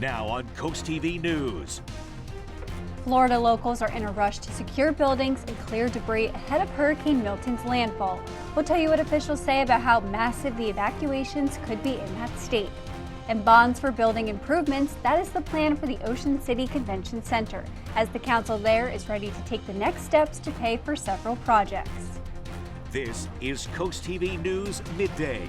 Now on CoastTV News. Florida locals are in a rush to secure buildings and clear debris ahead of Hurricane Milton's landfall. We'll tell you what officials say about how massive the evacuations could be in that state. And bonds for building improvements, that is the plan for the Ocean City Convention Center, as the council there is ready to take the next steps to pay for several projects. This is CoastTV News Midday.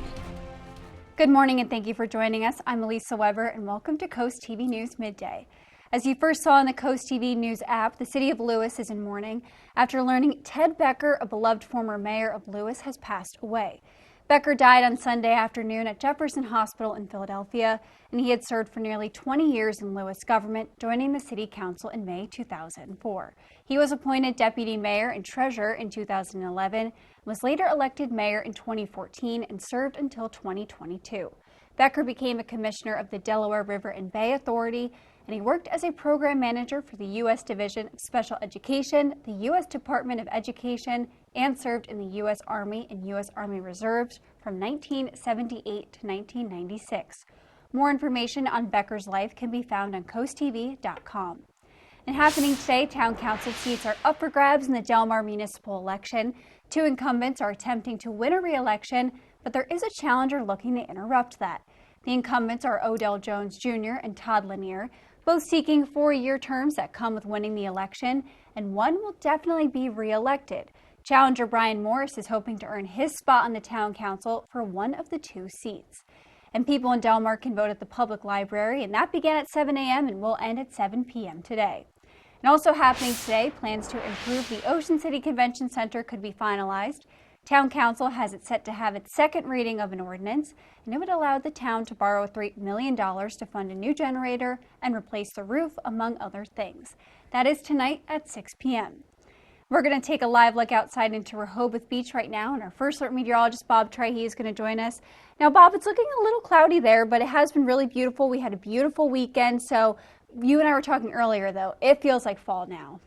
Good morning and thank you for joining us. I'm Elisa Weber and welcome to CoastTV News Midday. As you first saw in the CoastTV News app, the city of Lewis is in mourning after learning Ted Becker, a beloved former mayor of Lewis, has passed away. Becker died on Sunday afternoon at Jefferson Hospital in Philadelphia, and he had served for nearly 20 years in Lewis government, joining the city council in May 2004. He was appointed deputy mayor and treasurer in 2011, was later elected mayor in 2014, and served until 2022. Becker became a commissioner of the Delaware River and Bay Authority, and he worked as a program manager for the U.S. Division of Special Education, the U.S. Department of Education, and served in the U.S. Army and U.S. Army Reserves from 1978 to 1996. More information on Becker's life can be found on CoastTV.com. And happening today, town council seats are up for grabs in the Del Mar municipal election. Two incumbents are attempting to win a re-election, but there is a challenger looking to interrupt that. The incumbents are Odell Jones Jr. and Todd Lanier, both seeking 4-year terms that come with winning the election, and one will definitely be re-elected. Challenger Brian Morris is hoping to earn his spot on the town council for one of the two seats. And people in Del Mar can vote at the public library, and that began at 7 a.m. and will end at 7 p.m. today. And also happening today, plans to improve the Ocean City Convention Center could be finalized. Town Council has it set to have its second reading of an ordinance, and it would allow the town to borrow $3 million to fund a new generator and replace the roof, among other things. That is tonight at 6 p.m. We're going to take a live look outside into Rehoboth Beach right now, and our first alert meteorologist, Bob Trahey, is going to join us. Now, Bob, it's looking a little cloudy there, but it has been really beautiful. We had a beautiful weekend, so you and I were talking earlier, though. It feels like fall now.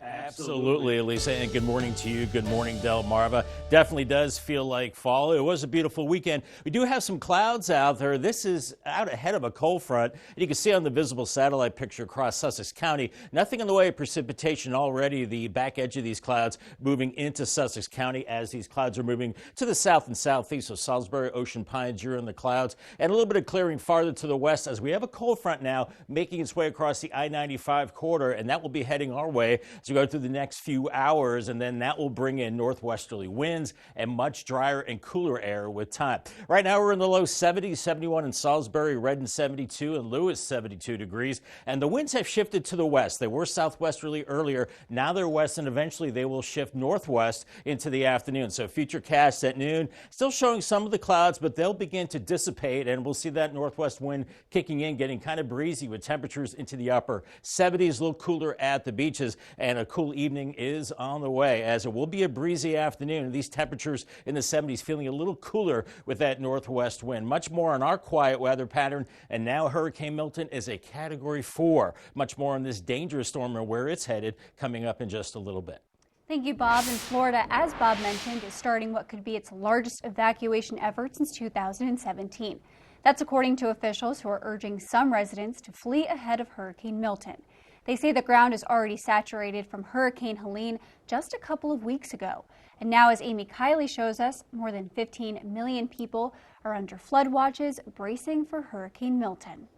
Absolutely, Elisa, and good morning to you. Good morning, Del Marva. Definitely does feel like fall. It was a beautiful weekend. We do have some clouds out there. This is out ahead of a cold front. You can see on the visible satellite picture across Sussex County, nothing in the way of precipitation already. The back edge of these clouds moving into Sussex County as these clouds are moving to the south and southeast. So Salisbury, Ocean Pines, you're in the clouds, and a little bit of clearing farther to the west as we have a cold front now making its way across the I-95 corridor, and that will be heading our way to go through the next few hours, and then that will bring in northwesterly winds and much drier and cooler air with time. Right now we're in the low 70s, 71 in Salisbury, Redden 72, and Lewis 72 degrees, and the winds have shifted to the west. They were southwesterly earlier, now they're west, and eventually they will shift northwest into the afternoon. So futurecast at noon, still showing some of the clouds, but they'll begin to dissipate, and we'll see that northwest wind kicking in, getting kind of breezy with temperatures into the upper 70s, a little cooler at the beaches, and a cool evening is on the way, as it will be a breezy afternoon. These temperatures in the 70s, feeling a little cooler with that northwest wind. Much more on our quiet weather pattern, and now Hurricane Milton is a Category 4. Much more on this dangerous storm and where it's headed coming up in just a little bit. Thank you, Bob. And Florida, as Bob mentioned, is starting what could be its largest evacuation effort since 2017. That's according to officials who are urging some residents to flee ahead of Hurricane Milton. They say the ground is already saturated from Hurricane Helene just a couple of weeks ago. And now, as Amy Kiley shows us, more than 15 million people are under flood watches, bracing for Hurricane Milton.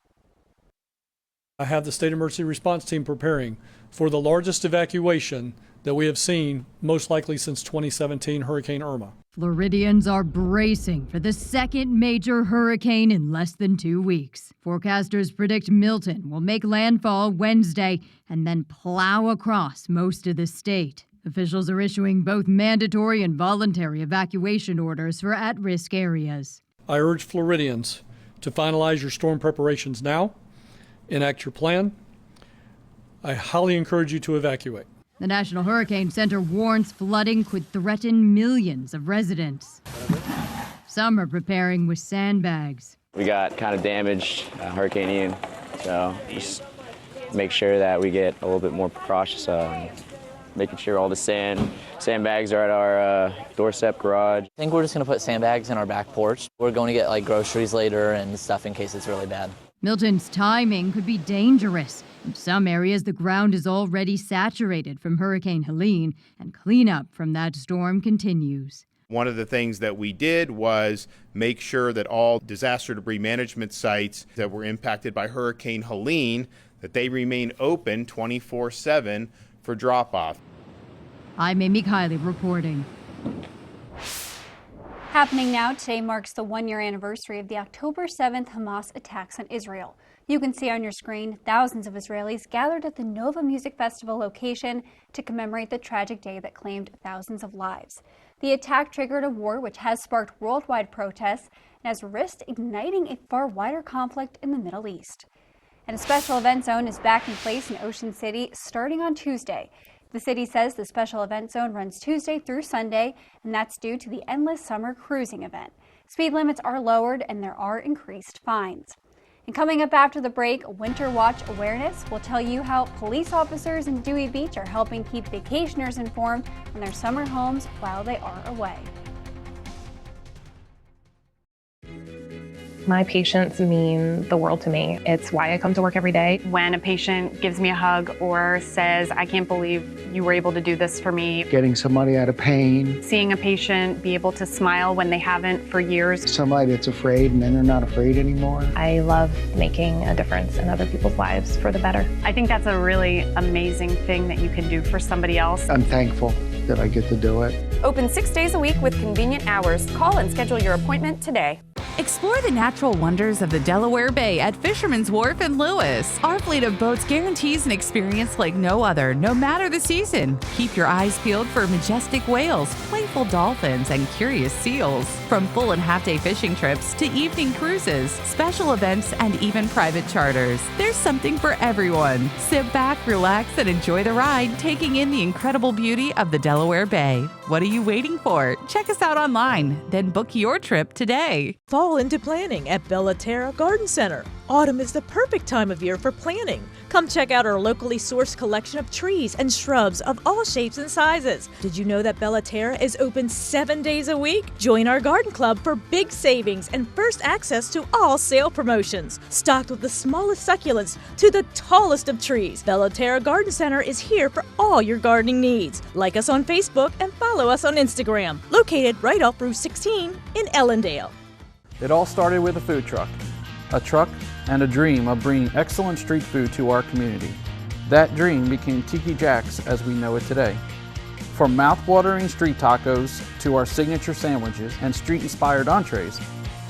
I have the State Emergency Response Team preparing for the largest evacuation that we have seen, most likely since 2017 Hurricane Irma. Floridians are bracing for the second major hurricane in less than 2 weeks. Forecasters predict Milton will make landfall Wednesday and then plow across most of the state. Officials are issuing both mandatory and voluntary evacuation orders for at-risk areas. I urge Floridians to finalize your storm preparations now, enact your plan. I highly encourage you to evacuate. The National Hurricane Center warns flooding could threaten millions of residents. Some are preparing with sandbags. We got kind of damaged Hurricane Ian, so just make sure that we get a little bit more precautious, making sure all the sandbags are at our doorstep garage. I think we're just going to put sandbags in our back porch. We're going to get like groceries later and stuff in case it's really bad. Milton's timing could be dangerous. In some areas, the ground is already saturated from Hurricane Helene, and cleanup from that storm continues. One of the things that we did was make sure that all disaster debris management sites that were impacted by Hurricane Helene, that they remain open 24/7 for drop-off. I'm Amy Kiley reporting. Happening now, today marks the one-year anniversary of the October 7th Hamas attacks on Israel. You can see on your screen thousands of Israelis gathered at the Nova Music Festival location to commemorate the tragic day that claimed thousands of lives. The attack triggered a war which has sparked worldwide protests and has risked igniting a far wider conflict in the Middle East. And a special event zone is back in place in Ocean City starting on Tuesday. The city says the special event zone runs Tuesday through Sunday, and that's due to the endless summer cruising event. Speed limits are lowered and there are increased fines. And coming up after the break, Winter Watch Awareness will tell you how police officers in Dewey Beach are helping keep vacationers informed on their summer homes while they are away. My patients mean the world to me. It's why I come to work every day. When a patient gives me a hug or says, I can't believe you were able to do this for me. Getting somebody out of pain. Seeing a patient be able to smile when they haven't for years. Somebody that's afraid and then they're not afraid anymore. I love making a difference in other people's lives for the better. I think that's a really amazing thing that you can do for somebody else. I'm thankful that I get to do it. Open 6 days a week with convenient hours. Call and schedule your appointment today. Explore the natural wonders of the Delaware Bay at Fisherman's Wharf in Lewis. Our fleet of boats guarantees an experience like no other, no matter the season. Keep your eyes peeled for majestic whales, playful dolphins, and curious seals. From full and half-day fishing trips to evening cruises, special events, and even private charters. There's something for everyone. Sit back, relax, and enjoy the ride, taking in the incredible beauty of the Delaware Bay. What are you waiting for? Check us out online, then book your trip today. Fall into planning at Bella Terra Garden Center. Autumn is the perfect time of year for planning. Come check out our locally sourced collection of trees and shrubs of all shapes and sizes. Did you know that Bella Terra is open 7 days a week? Join our garden club for big savings and first access to all sale promotions. Stocked with the smallest succulents to the tallest of trees, Bella Terra Garden Center is here for all your gardening needs. Like us on Facebook and follow us on Instagram. Located right off Route 16 in Ellendale. It all started with a food truck and a dream of bringing excellent street food to our community. That dream became Tiki Jack's as we know it today. From mouth-watering street tacos to our signature sandwiches and street-inspired entrees,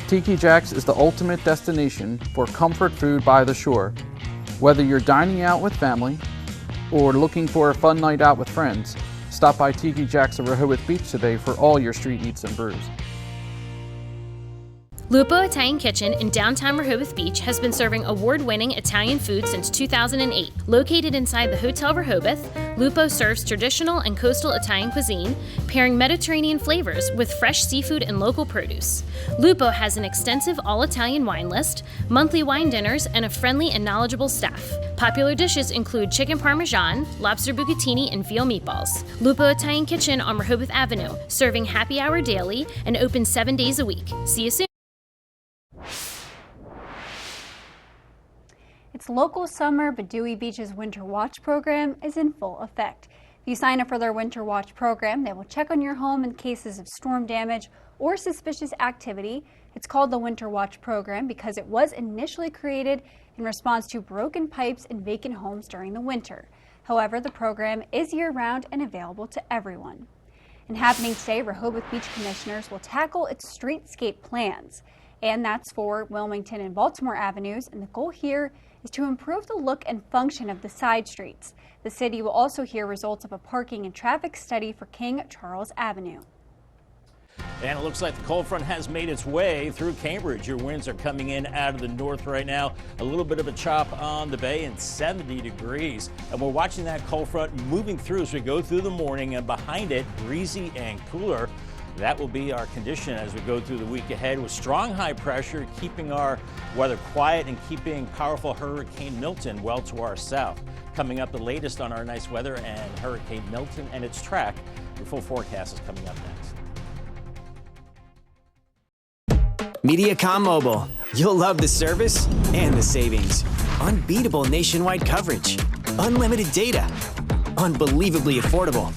Tiki Jack's is the ultimate destination for comfort food by the shore. Whether you're dining out with family or looking for a fun night out with friends, stop by Tiki Jack's of Rehoboth Beach today for all your street eats and brews. Lupo Italian Kitchen in downtown Rehoboth Beach has been serving award-winning Italian food since 2008. Located inside the Hotel Rehoboth, Lupo serves traditional and coastal Italian cuisine, pairing Mediterranean flavors with fresh seafood and local produce. Lupo has an extensive all-Italian wine list, monthly wine dinners, and a friendly and knowledgeable staff. Popular dishes include chicken parmesan, lobster bucatini, and veal meatballs. Lupo Italian Kitchen on Rehoboth Avenue, serving happy hour daily and open 7 days a week. See you soon. It's local summer, but Dewey Beach's Winter Watch program is in full effect. If you sign up for their Winter Watch program, they will check on your home in cases of storm damage or suspicious activity. It's called the Winter Watch program because it was initially created in response to broken pipes in vacant homes during the winter. However, the program is year-round and available to everyone. And happening today, Rehoboth Beach commissioners will tackle its streetscape plans. And that's for Wilmington and Baltimore Avenues, and the goal here is to improve the look and function of the side streets. The city will also hear results of a parking and traffic study for King Charles Avenue. And it looks like the cold front has made its way through Cambridge. Your winds are coming in out of the north right now. A little bit of a chop on the bay and 70 degrees. And we're watching that cold front moving through as we go through the morning, and behind it, breezy and cooler. That will be our condition as we go through the week ahead, with strong high pressure keeping our weather quiet and keeping powerful Hurricane Milton well to our south. Coming up, the latest on our nice weather and Hurricane Milton and its track. Your full forecast is coming up next. Mediacom Mobile. You'll love the service and the savings. Unbeatable nationwide coverage. Unlimited data. Unbelievably affordable.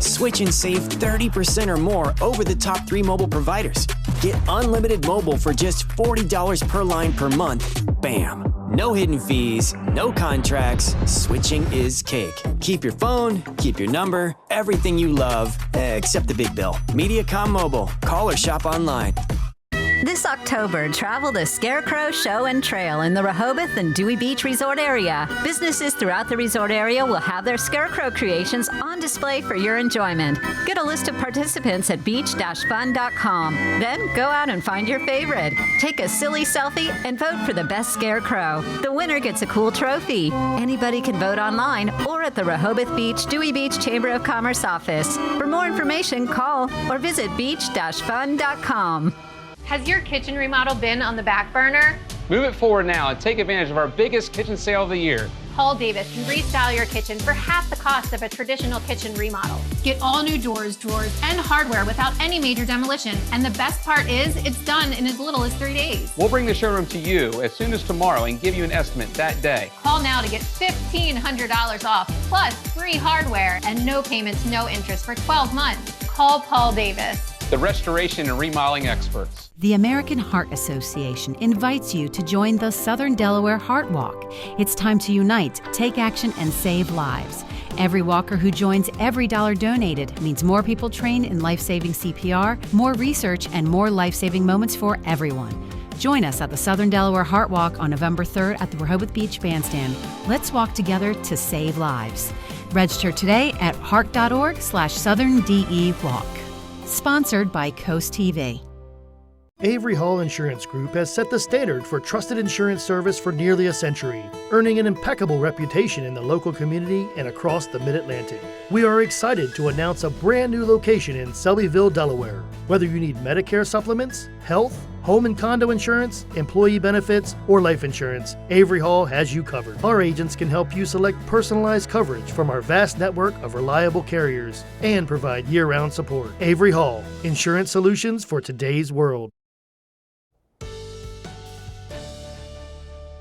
Switch and save 30% or more over the top 3 mobile providers. Get unlimited mobile for just $40 per line per month. Bam. No hidden fees, no contracts. Switching is cake. Keep your phone, keep your number, everything you love, except the big bill. Mediacom Mobile. Call or shop online. This October, travel to Scarecrow Show and Trail in the Rehoboth and Dewey Beach Resort area. Businesses throughout the resort area will have their Scarecrow creations on display for your enjoyment. Get a list of participants at beach-fun.com. Then go out and find your favorite. Take a silly selfie and vote for the best Scarecrow. The winner gets a cool trophy. Anybody can vote online or at the Rehoboth Beach Dewey Beach Chamber of Commerce office. For more information, call or visit beach-fun.com. Has your kitchen remodel been on the back burner? Move it forward now and take advantage of our biggest kitchen sale of the year. Paul Davis can restyle your kitchen for half the cost of a traditional kitchen remodel. Get all new doors, drawers, and hardware without any major demolition. And the best part is, it's done in as little as 3 days. We'll bring the showroom to you as soon as tomorrow and give you an estimate that day. Call now to get $1,500 off, plus free hardware and no payments, no interest for 12 months. Call Paul Davis. The restoration and remodeling experts. The American Heart Association invites you to join the Southern Delaware Heart Walk. It's time to unite, take action, and save lives. Every walker who joins, every dollar donated means more people trained in life-saving CPR, more research, and more life-saving moments for everyone. Join us at the Southern Delaware Heart Walk on November 3rd at the Rehoboth Beach Bandstand. Let's walk together to save lives. Register today at heart.org/SouthernDEWalk. Sponsored by CoastTV. Avery Hall Insurance Group has set the standard for trusted insurance service for nearly a century, earning an impeccable reputation in the local community and across the Mid-Atlantic. We are excited to announce a brand new location in Selbyville, Delaware. Whether you need Medicare supplements, health, home and condo insurance, employee benefits, or life insurance, Avery Hall has you covered. Our agents can help you select personalized coverage from our vast network of reliable carriers and provide year-round support. Avery Hall, insurance solutions for today's world.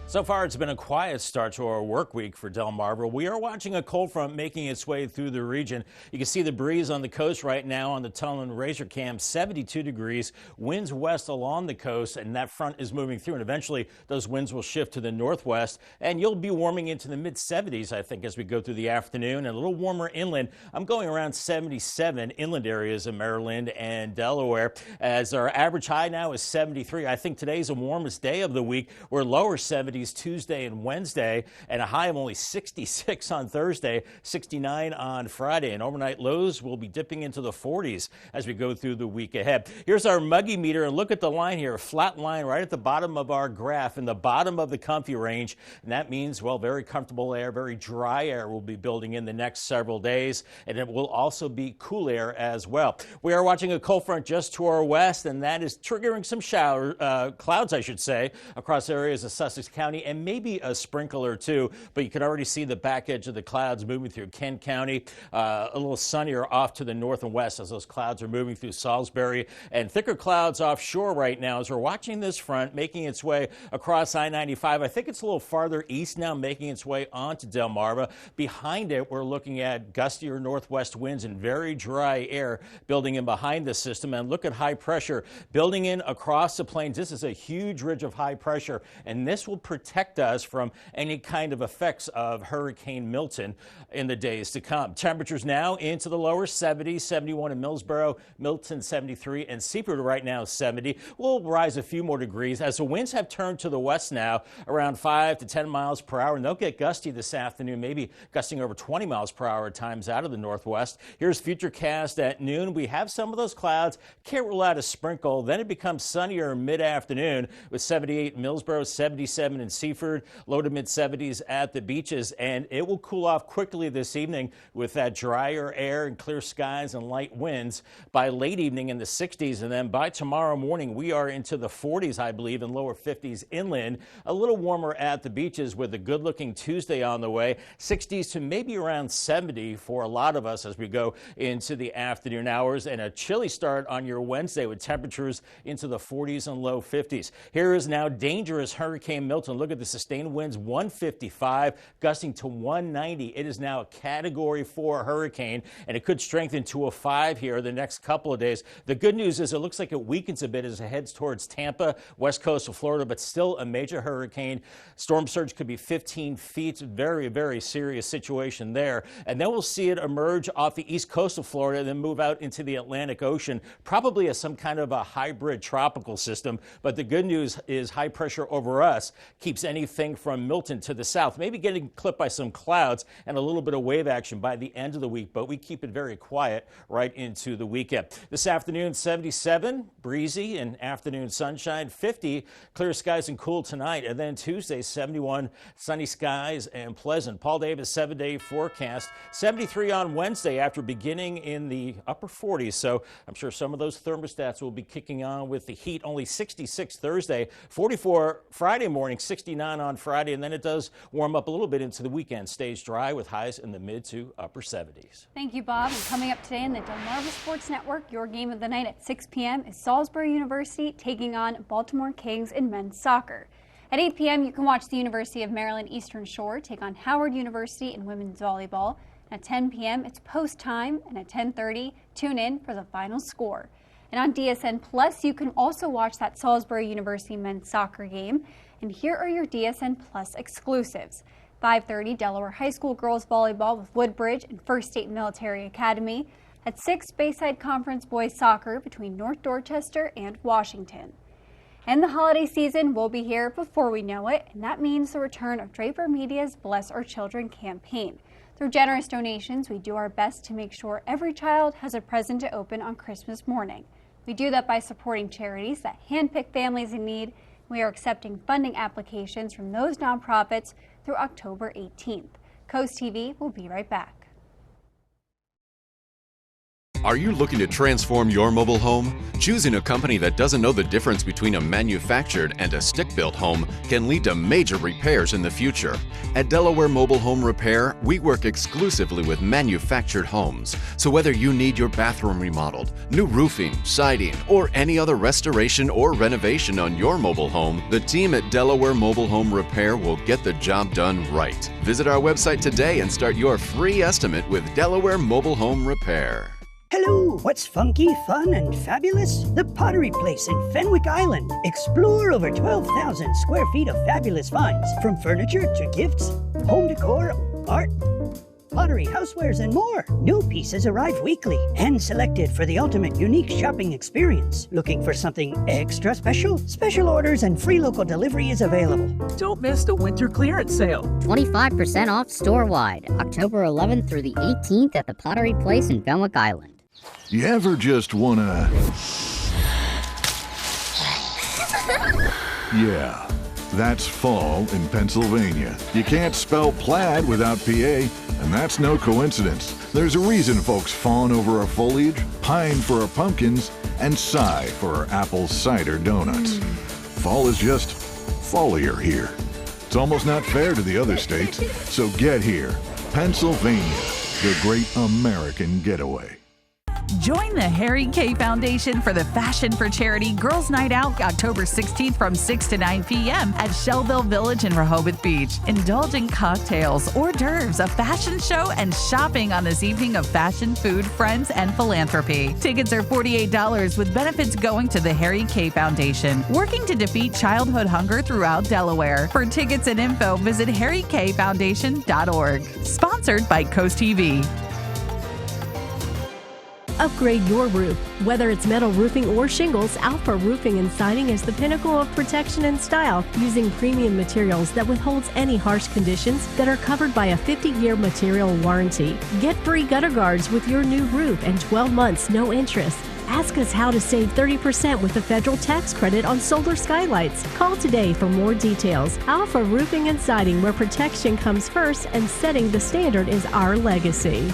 So far, it's been a quiet start to our work week for Delmarva. We are watching a cold front making its way through the region. You can see the breeze on the coast right now on the tunnel and razor cam, 72 degrees, winds west along the coast, and that front is moving through. And eventually, those winds will shift to the northwest, and you'll be warming into the mid-70s, I think, as we go through the afternoon, and a little warmer inland. I'm going around 77 inland areas of Maryland and Delaware, as our average high now is 73. I think today's the warmest day of the week. We're lower 70s Tuesday and Wednesday, and a high of only 66 on Thursday, 69 on Friday, and overnight lows will be dipping into the 40s as we go through the week ahead. Here's our muggy meter, and look at the line here, a flat line right at the bottom of our graph in the bottom of the comfy range, and that means, well, very comfortable air, very dry air will be building in the next several days, and it will also be cool air as well. We are watching a cold front just to our west, and that is triggering some clouds, I should say, across areas of Sussex County, and maybe a sprinkle or two, but you can already see the back edge of the clouds moving through Kent County, a little sunnier off to the north and west as those clouds are moving through Salisbury, and thicker clouds offshore right now as we're watching this front making its way across I-95. I think it's a little farther east now, making its way onto Delmarva. Behind it, we're looking at gustier northwest winds and very dry air building in behind the system, and look at high pressure building in across the plains. This is a huge ridge of high pressure, and this will protect us from any kind of effects of Hurricane Milton in the days to come. Temperatures now into the lower 70s, 71 in Millsboro, Milton 73, and Seaford right now 70. We'll rise a few more degrees as the winds have turned to the west now, around 5 to 10 miles per hour, and they'll get gusty this afternoon, maybe gusting over 20 miles per hour at times out of the northwest. Here's Futurecast at noon. We have some of those clouds, can't rule out a sprinkle. Then it becomes sunnier mid-afternoon with 78 in Millsboro, 77 in Seaford, low to mid-70s at the beaches, and it will cool off quickly this evening with that drier air and clear skies and light winds by late evening in the 60s, and then by tomorrow morning we are into the 40s, I believe, and lower 50s inland. A little warmer at the beaches with a good-looking Tuesday on the way. 60s to maybe around 70 for a lot of us as we go into the afternoon hours, and a chilly start on your Wednesday with temperatures into the 40s and low 50s. Here is now dangerous Hurricane Milton. Look at the sustained winds, 155, gusting to 190. It is now a Category 4 hurricane, and it could strengthen to a 5 here the next couple of days. The good news is it looks like it weakens a bit as it heads towards Tampa, west coast of Florida, but still a major hurricane. Storm surge could be 15 feet. Very, very serious situation there. And then we'll see it emerge off the east coast of Florida and then move out into the Atlantic Ocean, probably as some kind of a hybrid tropical system. But the good news is high pressure over us keeps anything from Milton to the south, maybe getting clipped by some clouds and a little bit of wave action by the end of the week, but we keep it very quiet right into the weekend. This afternoon, 77, breezy and afternoon sunshine, 50, clear skies and cool tonight, and then Tuesday, 71, sunny skies and pleasant. Paul Davis 7-day forecast, 73 on Wednesday after beginning in the upper 40s, so I'm sure some of those thermostats will be kicking on with the heat. Only 66 Thursday, 44 Friday morning, 69 on Friday, and then it does warm up a little bit into the weekend. Stays dry with highs in the mid to upper 70s. Thank you, Bob. And coming up today in the Delmarva Sports Network, your game of the night at 6 p.m. is Salisbury University taking on Baltimore Kings in men's soccer. At 8 p.m., you can watch the University of Maryland Eastern Shore take on Howard University in women's volleyball. At 10 p.m., it's post time, and at 10:30, tune in for the final score. And on DSN Plus, you can also watch that Salisbury University men's soccer game. And here are your DSN Plus exclusives. 5:30, Delaware High School girls volleyball with Woodbridge and First State Military Academy. At 6, Bayside Conference boys soccer between North Dorchester and Washington. And the holiday season will be here before we know it, and that means the return of Draper Media's Bless Our Children campaign. Through generous donations, we do our best to make sure every child has a present to open on Christmas morning. We do that by supporting charities that handpick families in need. We are accepting funding applications from those nonprofits through October 18th. CoastTV will be right back. Are you looking to transform your mobile home? Choosing a company that doesn't know the difference between a manufactured and a stick-built home can lead to major repairs in the future. At Delaware Mobile Home Repair, we work exclusively with manufactured homes. So whether you need your bathroom remodeled, new roofing, siding, or any other restoration or renovation on your mobile home, the team at Delaware Mobile Home Repair will get the job done right. Visit our website today and start your free estimate with Delaware Mobile Home Repair. Hello, what's funky, fun, and fabulous? The Pottery Place in Fenwick Island. Explore over 12,000 square feet of fabulous finds, from furniture to gifts, home decor, art, pottery, housewares, and more. New pieces arrive weekly and selected for the ultimate unique shopping experience. Looking for something extra special? Special orders and free local delivery is available. Don't miss the winter clearance sale. 25% off store-wide, October 11th through the 18th at the Pottery Place in Fenwick Island. You ever just wanna... Yeah, that's fall in Pennsylvania. You can't spell plaid without PA, and that's no coincidence. There's a reason folks fawn over our foliage, pine for our pumpkins, and sigh for our apple cider donuts. Fall is just fallier here. It's almost not fair to the other states, so get here. Pennsylvania, the great American getaway. Join the Harry K Foundation for the Fashion for Charity Girls Night Out October 16th from 6 to 9 p.m. at Shellville Village in Rehoboth Beach. Indulge in cocktails, hors d'oeuvres, a fashion show, and shopping on this evening of fashion, food, friends, and philanthropy. Tickets are $48 with benefits going to the Harry K Foundation, working to defeat childhood hunger throughout Delaware. For tickets and info, visit harrykfoundation.org. Sponsored by CoastTV. Upgrade your roof. Whether it's metal roofing or shingles, Alpha Roofing and Siding is the pinnacle of protection and style, using premium materials that withholds any harsh conditions that are covered by a 50-year material warranty. Get free gutter guards with your new roof and 12 months no interest. Ask us how to save 30% with the federal tax credit on solar skylights. Call today for more details. Alpha Roofing and Siding, where protection comes first and setting the standard is our legacy.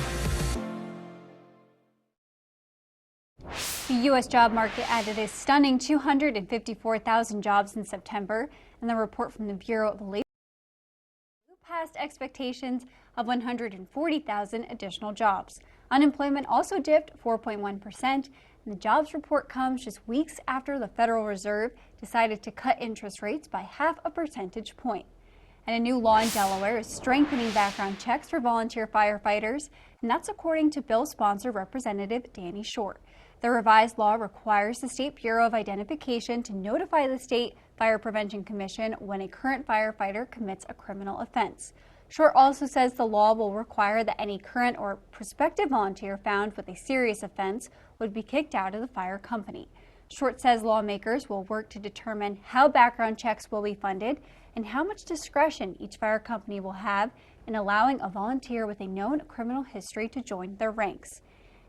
The U.S. job market added a stunning 254,000 jobs in September, and the report from the Bureau of Labor passed expectations of 140,000 additional jobs. Unemployment also dipped 4.1%, and the jobs report comes just weeks after the Federal Reserve decided to cut interest rates by 0.5 percentage point. And a new law in Delaware is strengthening background checks for volunteer firefighters, and that's according to bill sponsor Representative Danny Short. The revised law requires the State Bureau of Identification to notify the State Fire Prevention Commission when a current firefighter commits a criminal offense. Short also says the law will require that any current or prospective volunteer found with a serious offense would be kicked out of the fire company. Short says lawmakers will work to determine how background checks will be funded and how much discretion each fire company will have in allowing a volunteer with a known criminal history to join their ranks.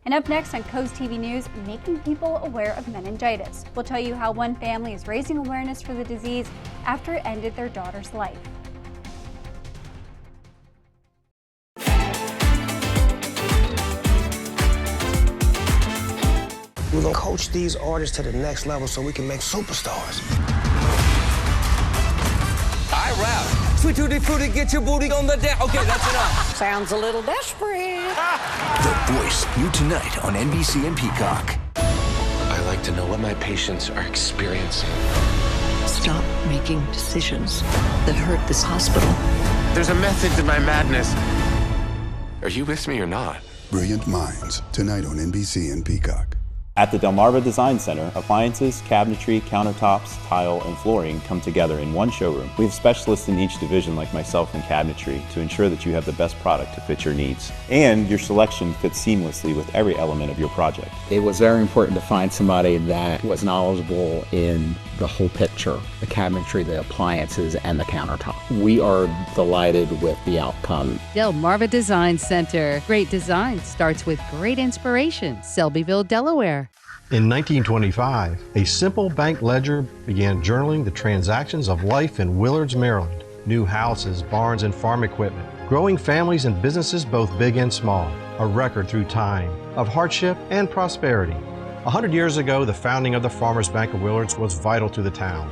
And up next on CoastTV News, making people aware of meningitis. We'll tell you how one family is raising awareness for the disease after it ended their daughter's life. We're gonna coach these artists to the next level so we can make superstars. I rap. Sweet tutti frutti, get your booty on the deck. Okay, that's enough. Sounds a little desperate. The Voice, new tonight on NBC and Peacock. I like to know what my patients are experiencing. Stop making decisions that hurt this hospital. There's a method to my madness. Are you with me or not? Brilliant Minds, tonight on NBC and Peacock. At the Delmarva Design Center, appliances, cabinetry, countertops, tile, and flooring come together in one showroom. We have specialists in each division like myself in cabinetry to ensure that you have the best product to fit your needs. And your selection fits seamlessly with every element of your project. It was very important to find somebody that was knowledgeable in the whole picture, the cabinetry, the appliances, and the countertop. We are delighted with the outcome. Delmarva Design Center. Great design starts with great inspiration. Selbyville, Delaware. In 1925, a simple bank ledger began journaling the transactions of life in Willards, Maryland. New houses, barns, and farm equipment. Growing families and businesses both big and small. A record through time of hardship and prosperity. 100 years ago, the founding of the Farmers Bank of Willards was vital to the town.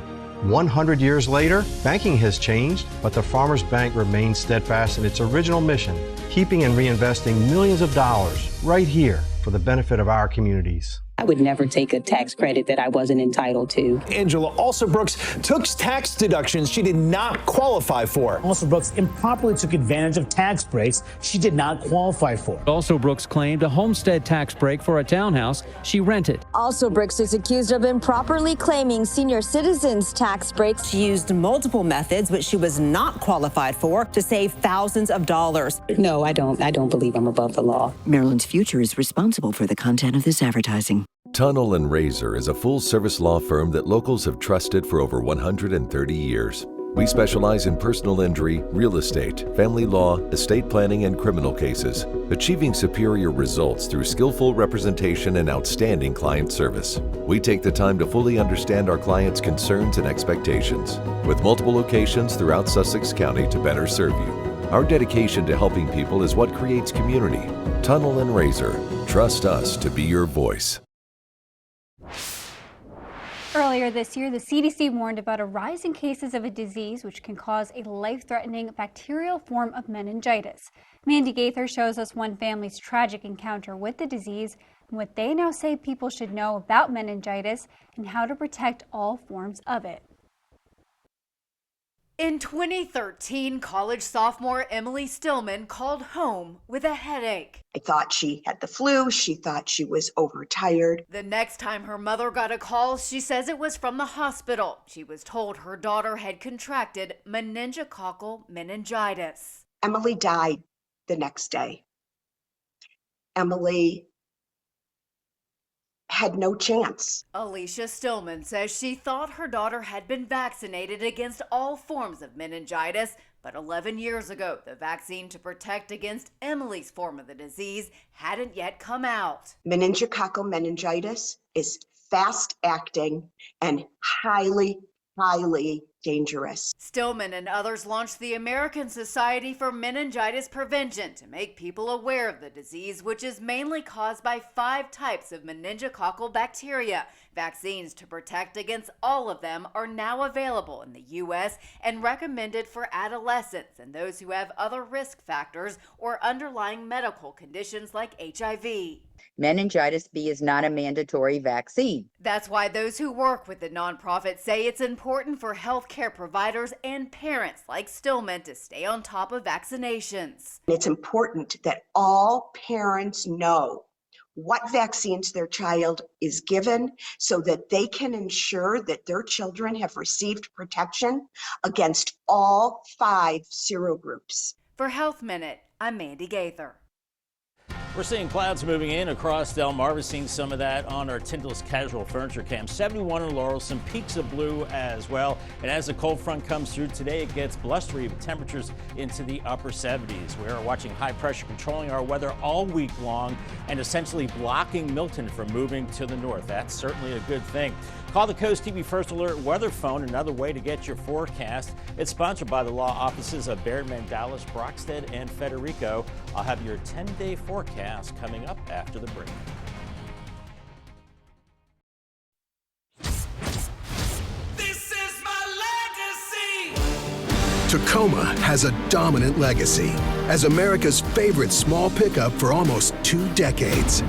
100 years later, banking has changed, but the Farmers Bank remains steadfast in its original mission, keeping and reinvesting millions of dollars right here for the benefit of our communities. I would never take a tax credit that I wasn't entitled to. Angela Alsobrooks took tax deductions she did not qualify for. Alsobrooks improperly took advantage of tax breaks she did not qualify for. Alsobrooks claimed a homestead tax break for a townhouse she rented. Alsobrooks is accused of improperly claiming senior citizens tax breaks. She used multiple methods, which she was not qualified for, to save thousands of dollars. No, I don't believe I'm above the law. Maryland's Future is responsible for the content of this advertising. Tunnel & Razor is a full-service law firm that locals have trusted for over 130 years. We specialize in personal injury, real estate, family law, estate planning, and criminal cases, achieving superior results through skillful representation and outstanding client service. We take the time to fully understand our clients' concerns and expectations, with multiple locations throughout Sussex County to better serve you. Our dedication to helping people is what creates community. Tunnel & Razor. Trust us to be your voice. Earlier this year, the CDC warned about a rise in cases of a disease which can cause a life-threatening bacterial form of meningitis. Mandy Gaither shows us one family's tragic encounter with the disease and what they now say people should know about meningitis and how to protect all forms of it. In 2013, college sophomore Emily Stillman called home with a headache. I thought she had the flu. She thought she was overtired. The next time her mother got a call, she says it was from the hospital. She was told her daughter had contracted meningococcal meningitis. Emily died the next day. Emily had no chance. Alicia Stillman says she thought her daughter had been vaccinated against all forms of meningitis, but 11 years ago, the vaccine to protect against Emily's form of the disease hadn't yet come out. Meningococcal meningitis is fast-acting and highly dangerous. Stillman and others launched the American Society for Meningitis Prevention to make people aware of the disease, which is mainly caused by 5 types of meningococcal bacteria. Vaccines to protect against all of them are now available in the U.S. and recommended for adolescents and those who have other risk factors or underlying medical conditions like HIV. Meningitis B is not a mandatory vaccine. That's why those who work with the nonprofit say it's important for healthcare providers and parents like Stillman to stay on top of vaccinations. It's important that all parents know what vaccines their child is given so that they can ensure that their children have received protection against all 5 serogroups. For Health Minute, I'm Mandy Gaither. We're seeing clouds moving in across Del Mar. We're seeing some of that on our Tyndall's Casual Furniture Cam. 71 in Laurel, some peaks of blue as well. And as the cold front comes through today, it gets blustery with temperatures into the upper 70s. We are watching high pressure controlling our weather all week long and essentially blocking Milton from moving to the north. That's certainly a good thing. Call the CoastTV First Alert Weather Phone, another way to get your forecast. It's sponsored by the law offices of Baird, Mandalis, Brockstead, and Federico. I'll have your 10-day forecast coming up after the break. This is my legacy. Tacoma has a dominant legacy as America's favorite small pickup for almost 2 decades.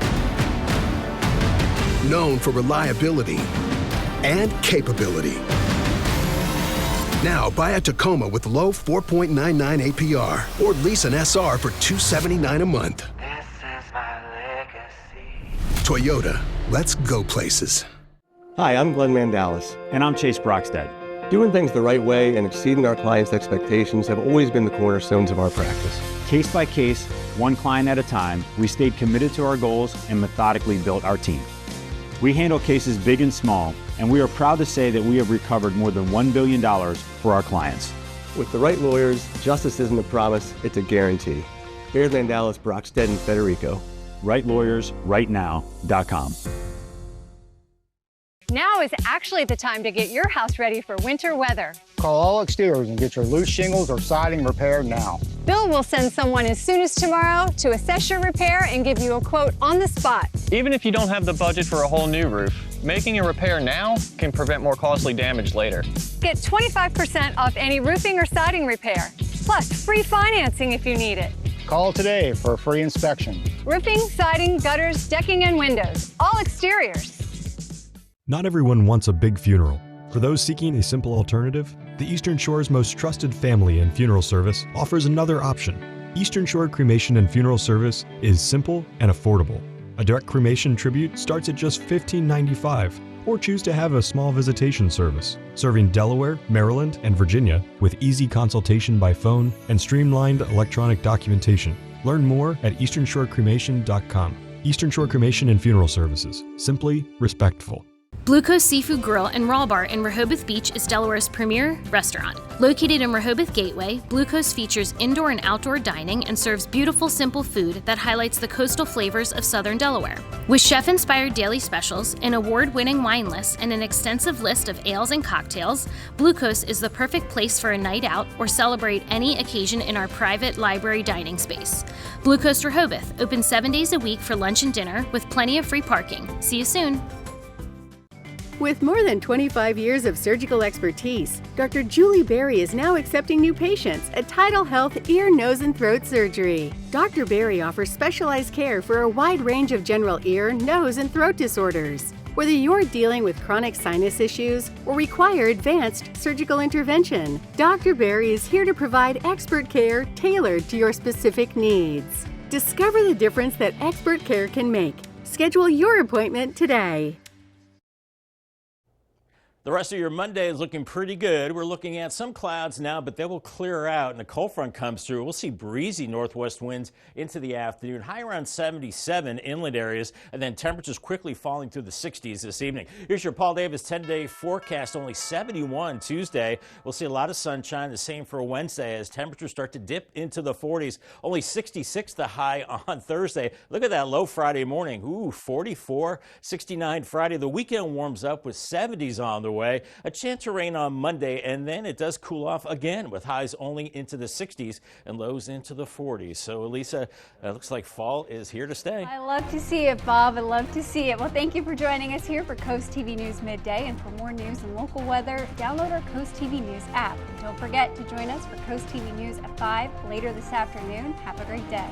Known for reliability and capability. Now buy a Tacoma with low 4.99 APR or lease an SR for $279 a month. This is my legacy. Toyota, let's go places. Hi, I'm Glenn Mandalis. And I'm Chase Brockstead. Doing things the right way and exceeding our clients' expectations have always been the cornerstones of our practice. Case by case, one client at a time, we stayed committed to our goals and methodically built our team. We handle cases big and small, and we are proud to say that we have recovered more than $1 billion for our clients. With the right lawyers, justice isn't a promise, it's a guarantee. Baird, Mandalis, Brockstead, and Federico. RightLawyersRightNow.com. Now is actually the time to get your house ready for winter weather. Call All Exteriors and get your loose shingles or siding repaired now. Bill will send someone as soon as tomorrow to assess your repair and give you a quote on the spot. Even if you don't have the budget for a whole new roof, making a repair now can prevent more costly damage later. Get 25% off any roofing or siding repair, plus free financing if you need it. Call today for a free inspection. Roofing, siding, gutters, decking, and windows. All Exteriors. Not everyone wants a big funeral. For those seeking a simple alternative, the Eastern Shore's most trusted family and funeral service offers another option. Eastern Shore Cremation and Funeral Service is simple and affordable. A direct cremation tribute starts at just $15.95, or choose to have a small visitation service, serving Delaware, Maryland, and Virginia with easy consultation by phone and streamlined electronic documentation. Learn more at easternshorecremation.com. Eastern Shore Cremation and Funeral Services. Simply respectful. Blue Coast Seafood Grill and Raw Bar in Rehoboth Beach is Delaware's premier restaurant. Located in Rehoboth Gateway, Blue Coast features indoor and outdoor dining and serves beautiful, simple food that highlights the coastal flavors of southern Delaware. With chef-inspired daily specials, an award-winning wine list, and an extensive list of ales and cocktails, Blue Coast is the perfect place for a night out or celebrate any occasion in our private library dining space. Blue Coast Rehoboth, open 7 days a week for lunch and dinner with plenty of free parking. See you soon. With more than 25 years of surgical expertise, Dr. Julie Berry is now accepting new patients at Tidal Health Ear, Nose, and Throat Surgery. Dr. Berry offers specialized care for a wide range of general ear, nose, and throat disorders. Whether you're dealing with chronic sinus issues or require advanced surgical intervention, Dr. Berry is here to provide expert care tailored to your specific needs. Discover the difference that expert care can make. Schedule your appointment today. The rest of your Monday is looking pretty good. We're looking at some clouds now, but they will clear out and a cold front comes through. We'll see breezy northwest winds into the afternoon, high around 77 inland areas, and then temperatures quickly falling through the 60s this evening. Here's your Paul Davis 10-day forecast. Only 71 Tuesday. We'll see a lot of sunshine. The same for Wednesday as temperatures start to dip into the 40s. Only 66 the high on Thursday. Look at that low Friday morning. Ooh, 44, 69 Friday. The weekend warms up with 70s on the way. A chance of rain on Monday, and then it does cool off again with highs only into the 60s and lows into the 40s. So, Elisa, it looks like fall is here to stay. I love to see it, Bob. I love to see it. Well, thank you for joining us here for Coast TV News Midday. And for more news and local weather, download our Coast TV News app. And don't forget to join us for Coast TV News at 5 later this afternoon. Have a great day.